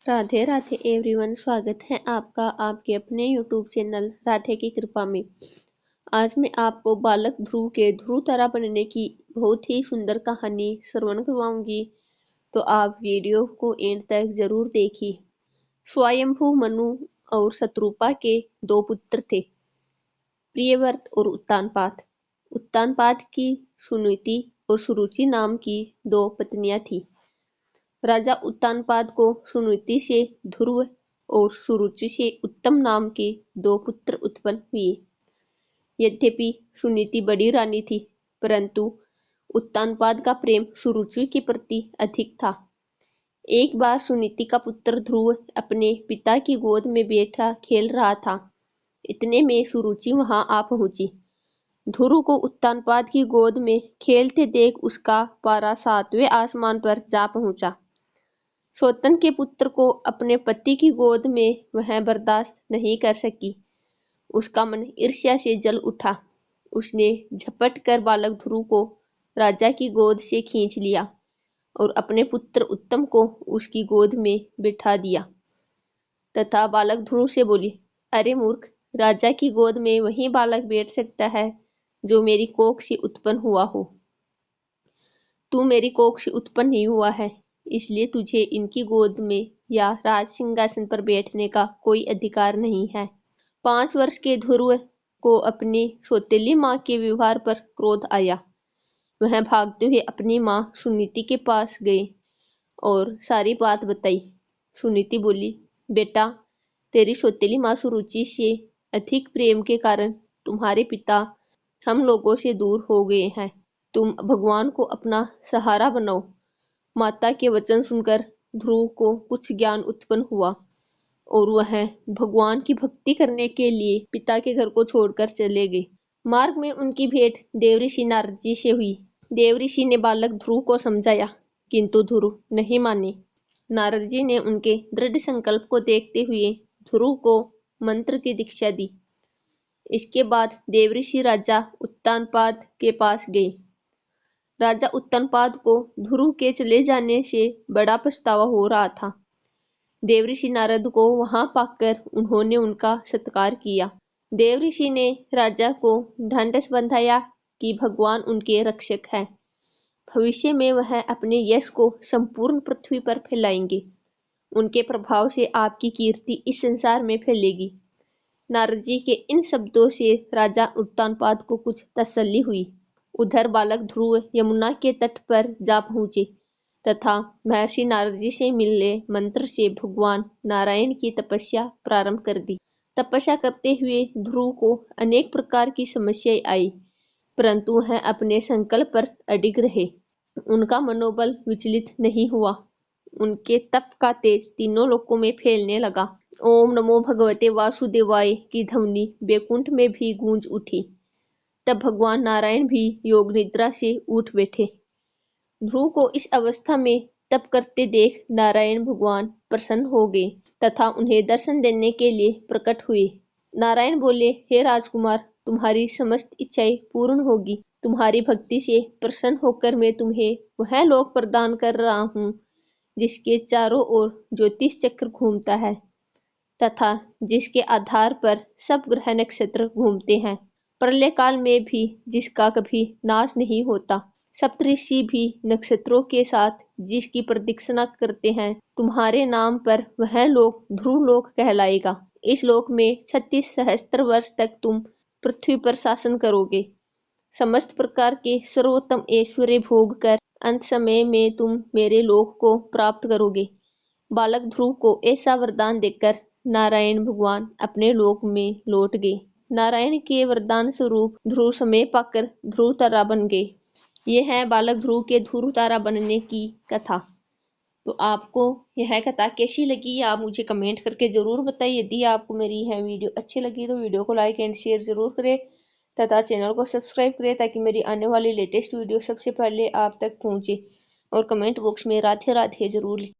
Radhe Radhe everyone, स्वागत है आपका आपके अपने यूट्यूब चैनल राधे की कृपा में। आज मैं आपको बालक ध्रुव के ध्रुव तारा बनने की बहुत ही सुंदर कहानी श्रवण करवाऊंगी, तो आप वीडियो को एंड तक जरूर देखिए। स्वयंभू मनु और शत्रुपा के दो पुत्र थे, प्रियव्रत और उत्तानपाद। उत्तानपाद की सुनीति और सुरुचि नाम की दो पत्नियां थीं। राजा उत्तानपाद को सुनीति से ध्रुव और सुरुचि से उत्तम नाम के दो पुत्र उत्पन्न हुए। यद्यपि सुनीति बड़ी रानी थी, परंतु उत्तानपाद का प्रेम सुरुचि के प्रति अधिक था। एक बार सुनीति का पुत्र ध्रुव अपने पिता की गोद में बैठा खेल रहा था। इतने में सुरुचि वहां आ पहुंची। ध्रुव को उत्तानपाद की गोद में खेलते देख उसका पारा 7वें आसमान पर जा पहुंचा। सौतन के पुत्र को अपने पति की गोद में वह बर्दाश्त नहीं कर सकी। उसका मन ईर्ष्या से जल उठा। उसने झपट कर बालक ध्रुव को राजा की गोद से खींच लिया और अपने पुत्र उत्तम को उसकी गोद में बिठा दिया तथा बालक ध्रुव से बोली, अरे मूर्ख, राजा की गोद में वही बालक बैठ सकता है जो मेरी कोख से उत्पन्न हुआ हो। तू मेरी कोख से उत्पन्न नहीं हुआ है, इसलिए तुझे इनकी गोद में या राज सिंहासन पर बैठने का कोई अधिकार नहीं है। 5 वर्ष के ध्रुव को अपनी सौतेली माँ के व्यवहार पर क्रोध आया। वह भागते हुए अपनी माँ सुनीति के पास गए और सारी बात बताई। सुनीति बोली, बेटा, तेरी सौतेली माँ सुरुचि से अधिक प्रेम के कारण तुम्हारे पिता हम लोगों से दूर हो गए हैं। तुम भगवान को अपना सहारा बनाओ। माता के वचन सुनकर ध्रुव को कुछ ज्ञान उत्पन्न हुआ और वह भगवान की भक्ति करने के लिए पिता के घर को छोड़कर चले गए। मार्ग में उनकी भेंट देवऋषि नारद जी से हुई। देवऋषि ने बालक ध्रुव को समझाया, किंतु ध्रुव नहीं माने। नारद जी ने उनके दृढ़ संकल्प को देखते हुए ध्रुव को मंत्र की दीक्षा दी। इसके बाद देवऋषि राजा उत्तानपाद के पास गए। राजा उत्तानपाद को ध्रुव के चले जाने से बड़ा पछतावा हो रहा था। देवऋषि नारद को वहां पाकर उन्होंने उनका सत्कार किया। देवऋषि ने राजा को ढांढस बंधाया कि भगवान उनके रक्षक हैं। भविष्य में वह अपने यश को संपूर्ण पृथ्वी पर फैलाएंगे। उनके प्रभाव से आपकी कीर्ति इस संसार में फैलेगी। नारद जी के इन शब्दों से राजा उत्तानपाद को कुछ तसल्ली हुई। उधर बालक ध्रुव यमुना के तट पर जा पहुंचे तथा महर्षि नारद जी से मिलने मंत्र से भगवान नारायण की तपस्या प्रारंभ कर दी। तपस्या करते हुए ध्रुव को अनेक प्रकार की समस्याएं आई, परंतु वह अपने संकल्प पर अडिग रहे। उनका मनोबल विचलित नहीं हुआ। उनके तप का तेज तीनों लोकों में फैलने लगा। ओम नमो भगवते वासुदेवाय की ध्वनि बैकुंठ में भी गूंज उठी। तब भगवान नारायण भी योग निद्रा से उठ बैठे। ध्रुव को इस अवस्था में तप करते देख नारायण भगवान प्रसन्न हो गए तथा उन्हें दर्शन देने के लिए प्रकट हुए। नारायण बोले, हे राजकुमार, तुम्हारी समस्त इच्छाएं पूर्ण होगी। तुम्हारी भक्ति से प्रसन्न होकर मैं तुम्हें वह लोक प्रदान कर रहा हूँ जिसके चारों ओर ज्योतिष चक्र घूमता है तथा जिसके आधार पर सब ग्रह नक्षत्र घूमते हैं। प्रलय काल में भी जिसका कभी नाश नहीं होता। सप्तऋषि भी नक्षत्रों के साथ जिसकी प्रदक्षिणा करते हैं। तुम्हारे नाम पर वह लोक ध्रुव लोक कहलाएगा। इस लोक में 36 सहस्त्र वर्ष तक तुम पृथ्वी पर शासन करोगे। समस्त प्रकार के सर्वोत्तम ऐश्वर्य भोग कर अंत समय में तुम मेरे लोक को प्राप्त करोगे। बालक ध्रुव को ऐसा वरदान देकर नारायण भगवान अपने लोक में लौट गए। नारायण के वरदान स्वरूप ध्रुव समय पाकर ध्रुव तारा बन गए। यह है बालक ध्रुव के ध्रुव तारा बनने की कथा। तो आपको यह कथा कैसी लगी आप मुझे कमेंट करके जरूर बताइए। यदि आपको मेरी यह वीडियो अच्छी लगी तो वीडियो को लाइक एंड शेयर जरूर करें तथा चैनल को सब्सक्राइब करें ताकि मेरी आने वाली लेटेस्ट वीडियो सबसे पहले आप तक पहुंचे। और कमेंट बॉक्स में राधे राधे जरूर लिखें।